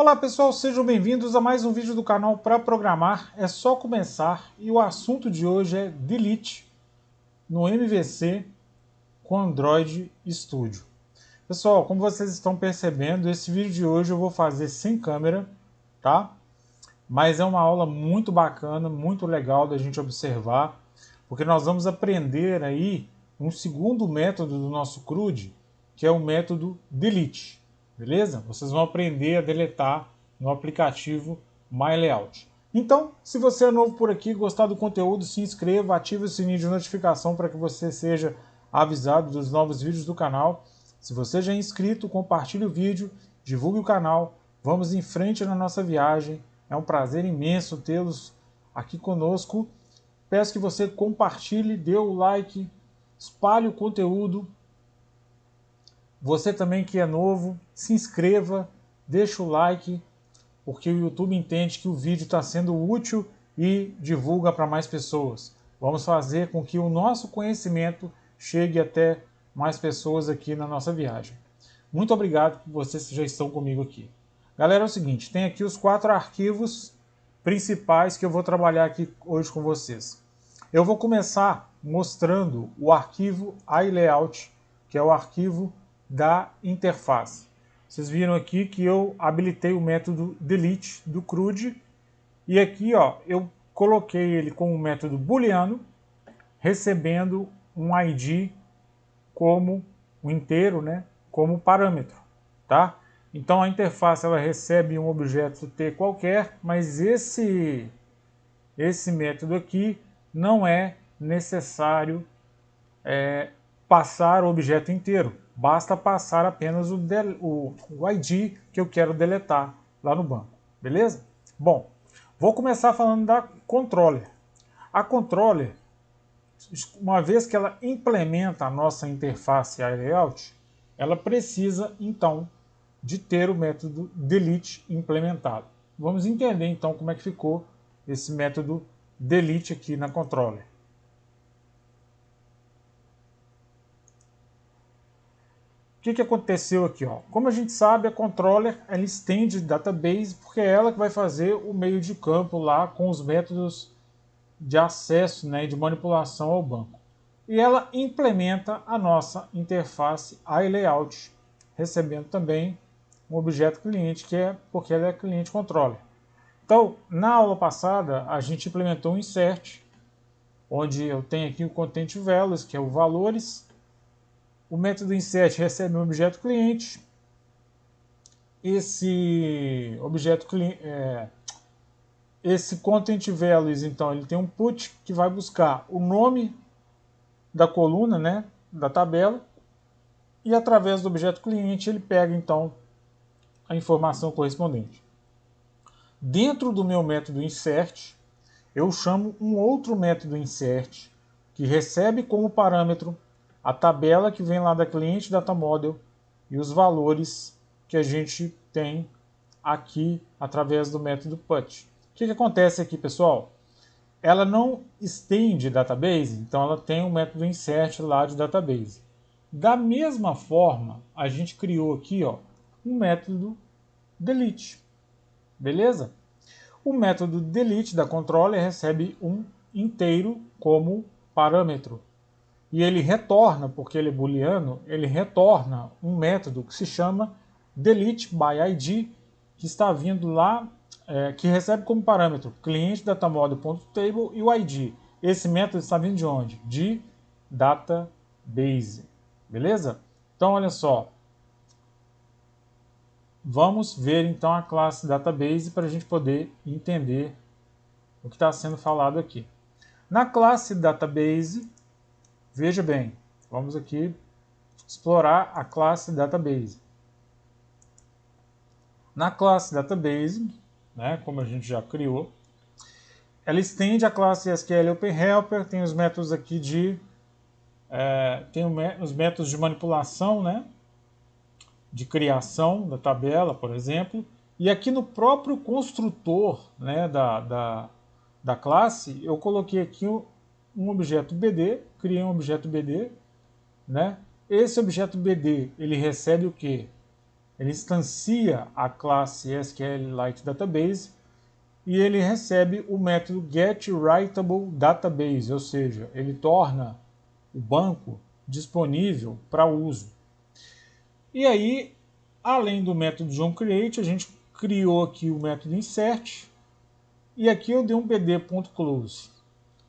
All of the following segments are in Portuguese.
Olá pessoal, sejam bem-vindos a mais um vídeo do canal para programar. É só começar e o assunto de hoje é Delete no MVC com Android Studio. Pessoal, como vocês estão percebendo, esse vídeo de hoje eu vou fazer sem câmera, tá? Mas é uma aula muito bacana, muito legal da gente observar, porque nós vamos aprender aí um segundo método do nosso CRUD, que é o método Delete. Beleza? Vocês vão aprender a deletar no aplicativo MyLayout. Então, se você é novo por aqui, gostar do conteúdo, se inscreva, ative o sininho de notificação para que você seja avisado dos novos vídeos do canal. Se você já é inscrito, compartilhe o vídeo, divulgue o canal, vamos em frente na nossa viagem. É um prazer imenso tê-los aqui conosco. Peço que você compartilhe, dê o like, espalhe o conteúdo. Você também que é novo, se inscreva, deixa o like, porque o YouTube entende que o vídeo está sendo útil e divulga para mais pessoas. Vamos fazer com que o nosso conhecimento chegue até mais pessoas aqui na nossa viagem. Muito obrigado por vocês que já estão comigo aqui. Galera, é o seguinte, tem aqui os 4 arquivos principais que eu vou trabalhar aqui hoje com vocês. Eu vou começar mostrando o arquivo iLayout, que é o arquivo da interface. Vocês viram aqui que eu habilitei o método delete do CRUD e aqui ó, eu coloquei ele como um método booleano, recebendo um ID como um inteiro, né, como parâmetro, tá? Então a interface ela recebe um objeto T qualquer, mas esse método aqui não é necessário passar o objeto inteiro. Basta passar apenas o ID que eu quero deletar lá no banco. Beleza? Bom, vou começar falando da controller. A controller, uma vez que ela implementa a nossa interface iLayout, ela precisa, então, de ter o método delete implementado. Vamos entender, então, como é que ficou esse método delete aqui na controller. O que aconteceu aqui? Ó? Como a gente sabe, a controller ela estende database porque é ela que vai fazer o meio de campo lá com os métodos de acesso, né, e de manipulação ao banco. E ela implementa a nossa interface iLayout, recebendo também um objeto cliente, que é porque ela é cliente controller. Então, na aula passada, a gente implementou um insert, onde eu tenho aqui o content values, que é o valores. O método insert recebe um objeto cliente. Esse objeto cliente, esse content values, então, ele tem um put que vai buscar o nome da coluna, né, da tabela, e através do objeto cliente ele pega, então, a informação correspondente. Dentro do meu método insert, eu chamo um outro método insert, que recebe como parâmetro a tabela que vem lá da cliente data model e os valores que a gente tem aqui através do método put. O que acontece aqui, pessoal? Ela não estende database, então ela tem um método insert lá de database. Da mesma forma, a gente criou aqui ó, um método delete. Beleza? O método delete da controller recebe um inteiro como parâmetro. E ele retorna, porque ele é booleano, ele retorna um método que se chama delete by ID, que está vindo lá, que recebe como parâmetro cliente datamodel.table e o ID. Esse método está vindo de onde? De database. Beleza? Então, olha só. Vamos ver então a classe database para a gente poder entender o que está sendo falado aqui. Na classe database, veja bem, vamos aqui explorar a classe database. Na classe database, né, como a gente já criou, ela estende a classe SQL Open Helper, tem os métodos aqui de os métodos de manipulação, né, de criação da tabela, por exemplo, e aqui no próprio construtor, né, da classe, eu coloquei aqui um objeto BD, criei um objeto BD, né? Esse objeto BD, ele recebe o quê? ele instancia a classe SQLite Database e ele recebe o método getWriteableDatabase, ou seja, ele torna o banco disponível para uso. E aí, além do método onCreate, a gente criou aqui o método insert, e aqui eu dei um bd.close.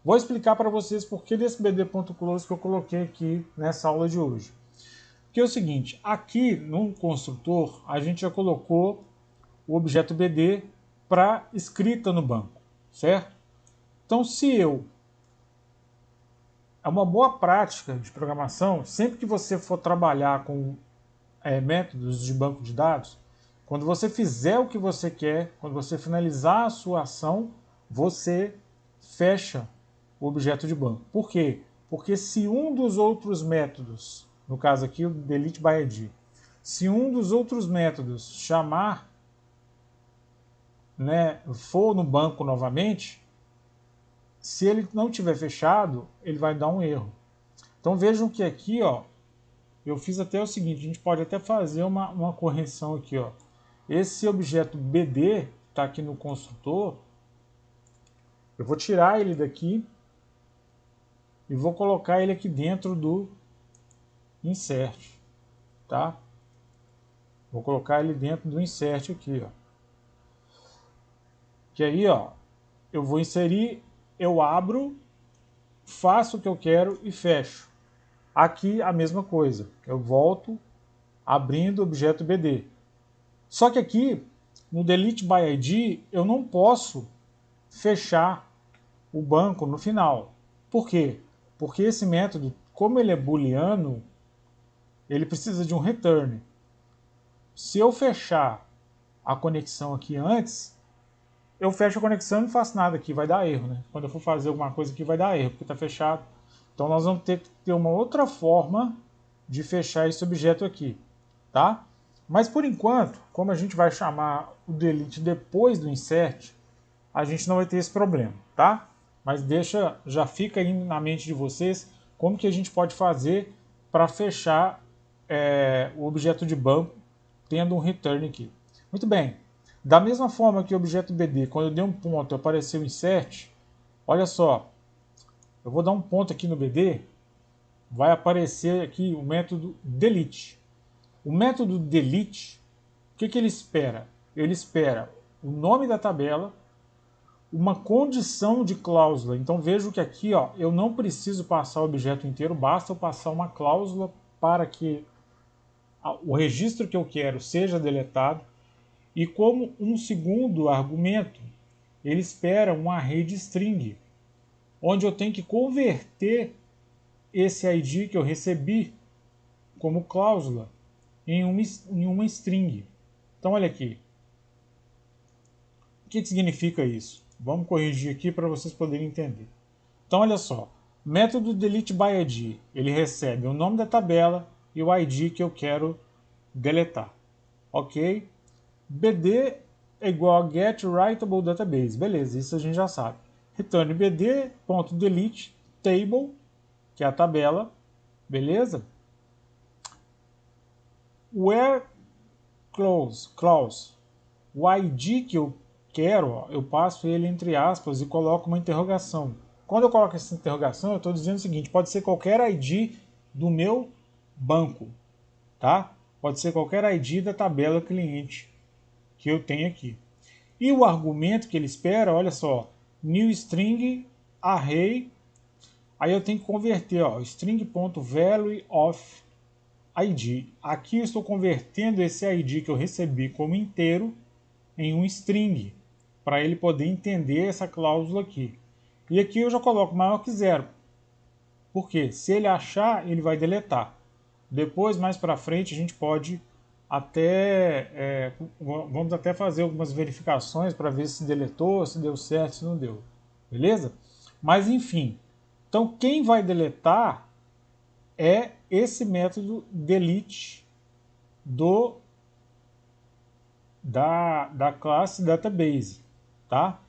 Vou explicar para vocês por que desse bd.close que eu coloquei aqui nessa aula de hoje. Porque é o seguinte, aqui no construtor a gente já colocou o objeto bd para escrita no banco, certo? Então, é uma boa prática de programação, sempre que você for trabalhar com métodos de banco de dados, quando você fizer o que você quer, quando você finalizar a sua ação, você fecha o objeto de banco. Por quê? Porque se um dos outros métodos, no caso aqui o delete by id, se um dos outros métodos chamar, for no banco novamente, se ele não tiver fechado, ele vai dar um erro. Então vejam que aqui, ó, eu fiz até o seguinte, a gente pode até fazer uma correção aqui, ó. Esse objeto BD está aqui no construtor, eu vou tirar ele daqui e vou colocar ele aqui dentro do insert, tá? Vou colocar ele dentro do insert aqui, ó. Que aí, ó, eu vou inserir, eu abro, faço o que eu quero e fecho. Aqui a mesma coisa, eu volto abrindo o objeto BD. Só que aqui, no delete by id, eu não posso fechar o banco no final. Por quê? Porque esse método, como ele é booleano, ele precisa de um return. Se eu fechar a conexão aqui antes, eu fecho a conexão e não faço nada aqui, vai dar erro, né? Quando eu for fazer alguma coisa aqui vai dar erro, porque está fechado. Então nós vamos ter que ter uma outra forma de fechar esse objeto aqui, tá? Mas por enquanto, como a gente vai chamar o delete depois do insert, a gente não vai ter esse problema, tá? Mas já fica aí na mente de vocês como que a gente pode fazer para fechar o objeto de banco tendo um return aqui. Muito bem. Da mesma forma que o objeto BD, quando eu dei um ponto, apareceu o insert, olha só, eu vou dar um ponto aqui no BD, vai aparecer aqui o método delete. O método delete, o que ele espera? Ele espera o nome da tabela, uma condição de cláusula. Então vejo que aqui, ó, eu não preciso passar o objeto inteiro, basta eu passar uma cláusula para que o registro que eu quero seja deletado. E como um segundo argumento, ele espera um array de string, onde eu tenho que converter esse ID que eu recebi como cláusula em uma string. Então olha aqui. O que significa isso? Vamos corrigir aqui para vocês poderem entender. Então olha só, método delete by id, ele recebe o nome da tabela e o ID que eu quero deletar. Ok? BD é igual a getWriteableDatabase. Beleza, isso a gente já sabe. Return bd.delete table, que é a tabela. Beleza? Where clause. O ID que eu quero, ó, eu passo ele entre aspas e coloco uma interrogação. Quando eu coloco essa interrogação, eu estou dizendo o seguinte, pode ser qualquer ID do meu banco, tá? Pode ser qualquer ID da tabela cliente que eu tenho aqui. E o argumento que ele espera, olha só, new string array, aí eu tenho que converter, ó, string.value of id. Aqui eu estou convertendo esse id que eu recebi como inteiro em um string, para ele poder entender essa cláusula aqui. E aqui eu já coloco maior que zero, porque se ele achar, ele vai deletar. Depois, mais para frente, a gente pode vamos até fazer algumas verificações para ver se deletou, se deu certo, se não deu. Beleza? Mas enfim, então quem vai deletar é esse método delete da classe database, tá?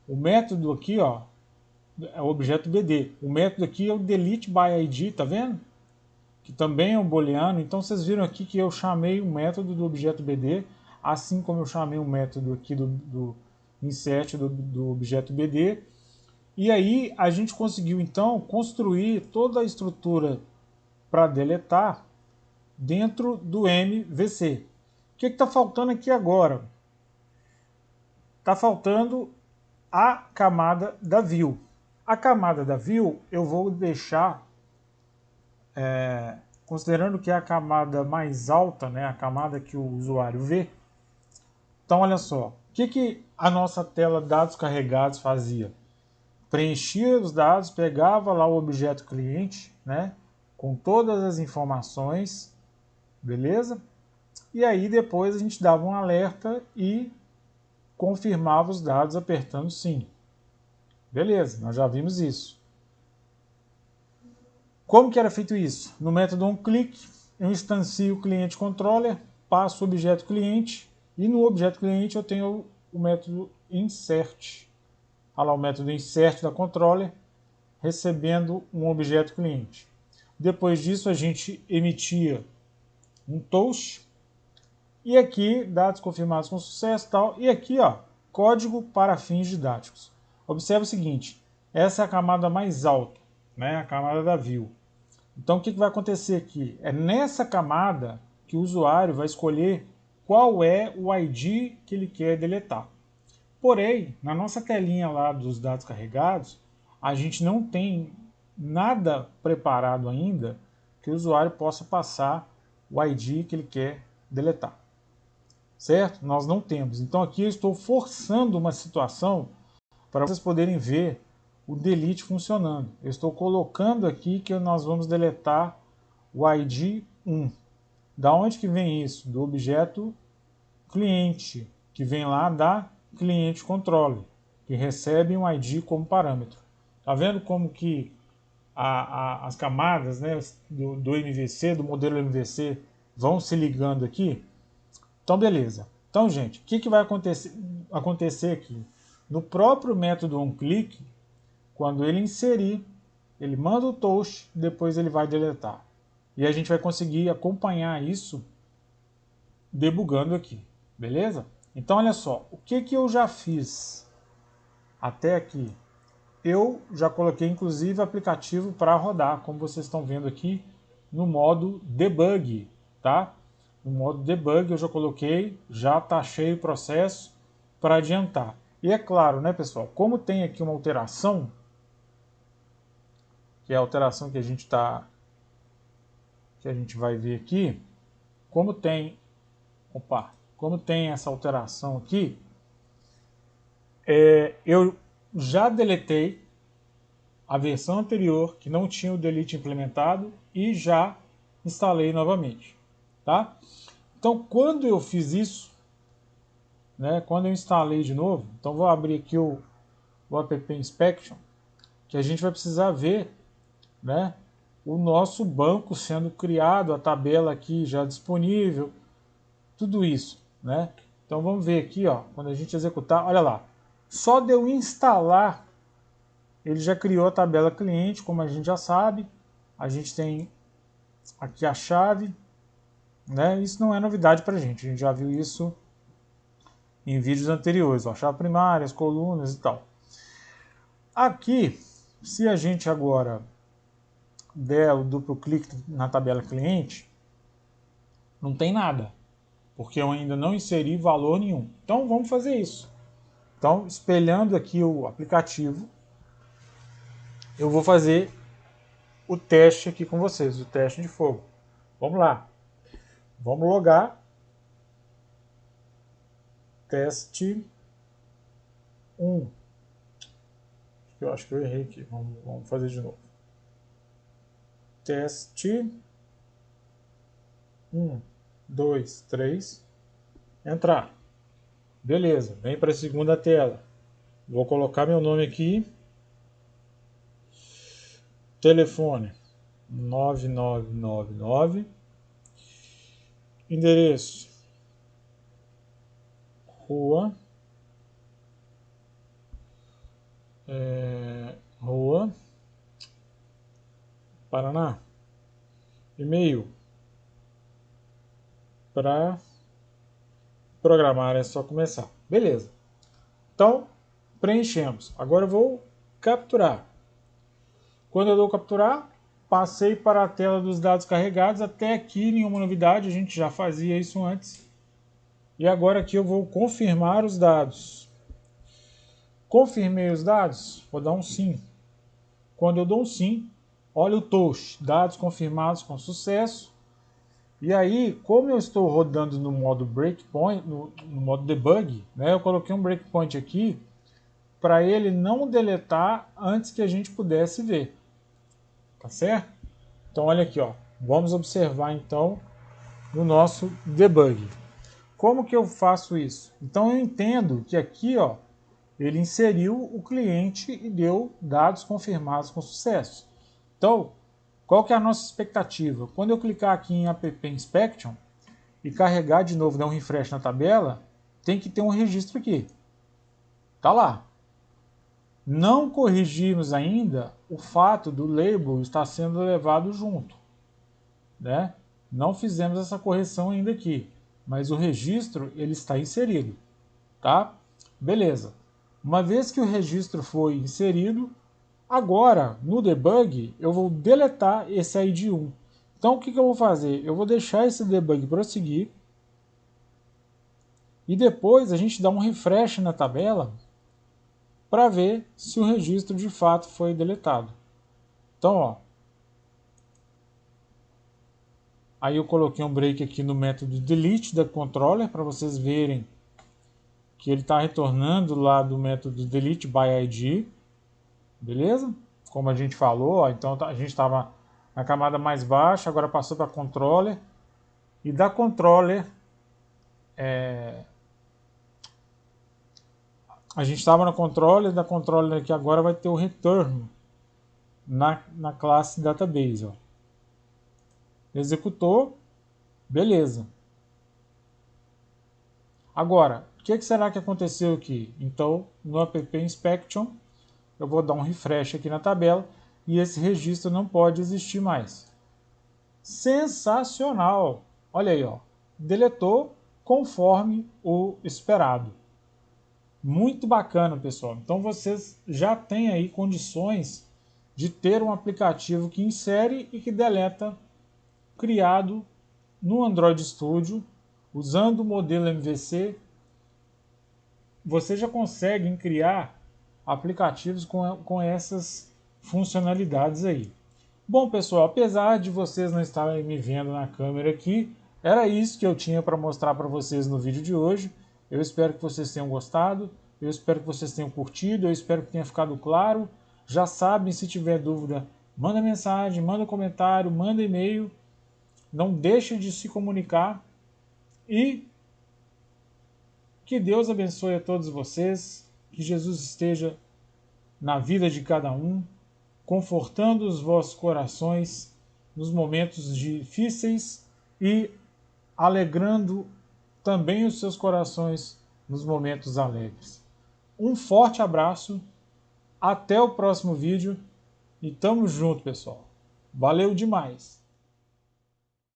O método aqui, ó, é o objeto BD. O método aqui é o delete by id, tá vendo? que também é um booleano. Então vocês viram aqui que eu chamei o método do objeto BD, assim como eu chamei o método aqui do insert do objeto BD. E aí a gente conseguiu então construir toda a estrutura para deletar dentro do MVC. O que está faltando aqui agora? Está faltando a camada da view. A camada da view eu vou deixar, considerando que é a camada mais alta, né, a camada que o usuário vê. Então olha só, o que a nossa tela dados carregados fazia? Preenchia os dados, pegava lá o objeto cliente, né, com todas as informações, beleza? E aí depois a gente dava um alerta e confirmava os dados apertando sim. Beleza, nós já vimos isso. Como que era feito isso? No método onClick, eu instancio o cliente controller, passo o objeto cliente e no objeto cliente eu tenho o método insert. Olha lá o método insert da controller recebendo um objeto cliente. Depois disso a gente emitia um toast e aqui dados confirmados com sucesso tal, e aqui ó, código para fins didáticos. Observe o seguinte, essa é a camada mais alta, né, a camada da view. Então o que vai acontecer aqui? É nessa camada que o usuário vai escolher qual é o ID que ele quer deletar. Porém, na nossa telinha lá dos dados carregados, a gente não tem nada preparado ainda que o usuário possa passar o ID que ele quer deletar. Certo? Nós não temos. Então aqui eu estou forçando uma situação para vocês poderem ver o delete funcionando. Eu estou colocando aqui que nós vamos deletar o ID 1. Da onde que vem isso? Do objeto cliente, que vem lá da cliente controle, que recebe um ID como parâmetro. Tá vendo como que as camadas, né, do MVC, do modelo MVC, vão se ligando aqui? Então, beleza. Então, gente, o que vai acontecer aqui? No próprio método onClick, quando ele inserir, ele manda o toast, depois ele vai deletar. E a gente vai conseguir acompanhar isso debugando aqui, beleza? Então, olha só, o que eu já fiz até aqui? Eu já coloquei, inclusive, aplicativo para rodar, como vocês estão vendo aqui, no modo debug, tá? No modo debug eu já coloquei, já taxei o processo para adiantar. E é claro, né, pessoal, como tem aqui uma alteração, que é a alteração que a gente vai ver aqui, como tem essa alteração aqui, eu já deletei a versão anterior que não tinha o delete implementado e já instalei novamente, tá? Então, quando eu fiz isso, né, quando eu instalei de novo, então vou abrir aqui o app inspection, que a gente vai precisar ver, né, o nosso banco sendo criado, a tabela aqui já disponível, tudo isso, né? Então vamos ver aqui, ó, quando a gente executar, olha lá, só de eu instalar, ele já criou a tabela cliente, como a gente já sabe, a gente tem aqui a chave, né? Isso não é novidade para a gente já viu isso em vídeos anteriores, ó, chave primária, as colunas e tal. Aqui, se a gente agora der o duplo clique na tabela cliente, não tem nada, porque eu ainda não inseri valor nenhum. Então vamos fazer isso. Então, espelhando aqui o aplicativo, eu vou fazer o teste aqui com vocês, o teste de fogo. Vamos lá. Vamos logar. Teste 1. Eu acho que eu errei aqui. Vamos fazer de novo. Teste 1, 2, 3. Entrar. Beleza, vem para a segunda tela. Vou colocar meu nome aqui. Telefone 9999. Endereço Rua Rua Paraná. e-mail. Para programar é só começar. Beleza. Então, preenchemos. Agora eu vou capturar. Quando eu dou capturar, passei para a tela dos dados carregados. Até aqui nenhuma novidade, a gente já fazia isso antes. E agora aqui eu vou confirmar os dados. Confirmei os dados, vou dar um sim. Quando eu dou um sim, olha o touch, dados confirmados com sucesso. E aí, como eu estou rodando no modo breakpoint, no modo debug, né, eu coloquei um breakpoint aqui para ele não deletar antes que a gente pudesse ver. Tá certo? Então olha aqui, ó. Vamos observar então no nosso debug. Como que eu faço isso? Então eu entendo que aqui, ó, ele inseriu o cliente e deu dados confirmados com sucesso. Então, qual que é a nossa expectativa? Quando eu clicar aqui em App Inspection e carregar de novo, dar um refresh na tabela, tem que ter um registro aqui. Tá lá. Não corrigimos ainda o fato do label estar sendo levado junto, né? Não fizemos essa correção ainda aqui, mas o registro ele está inserido, tá? Beleza. Uma vez que o registro foi inserido, agora no debug eu vou deletar esse ID1. Então o que eu vou fazer? Eu vou deixar esse debug prosseguir e depois a gente dá um refresh na tabela para ver se o registro de fato foi deletado. Então, ó, aí eu coloquei um break aqui no método delete da controller para vocês verem que ele está retornando lá do método delete by ID, beleza? Como a gente falou, ó, então a gente estava na camada mais baixa, agora passou para controller e da controller a gente estava no controller, da controller aqui agora vai ter o return na classe database, ó. Executou, beleza. Agora, o que será que aconteceu aqui? Então, no App Inspection, eu vou dar um refresh aqui na tabela e esse registro não pode existir mais. Sensacional! Olha aí, ó, deletou conforme o esperado. Muito bacana, pessoal. Então vocês já têm aí condições de ter um aplicativo que insere e que deleta criado no Android Studio, usando o modelo MVC. Vocês já conseguem criar aplicativos com essas funcionalidades aí. Bom, pessoal, apesar de vocês não estarem me vendo na câmera aqui, era isso que eu tinha para mostrar para vocês no vídeo de hoje. Eu espero que vocês tenham gostado, eu espero que vocês tenham curtido, eu espero que tenha ficado claro. Já sabem, se tiver dúvida, manda mensagem, manda comentário, manda e-mail. Não deixe de se comunicar e que Deus abençoe a todos vocês, que Jesus esteja na vida de cada um, confortando os vossos corações nos momentos difíceis e alegrando também os seus corações nos momentos alegres. Um forte abraço, até o próximo vídeo e tamo junto, pessoal. Valeu demais!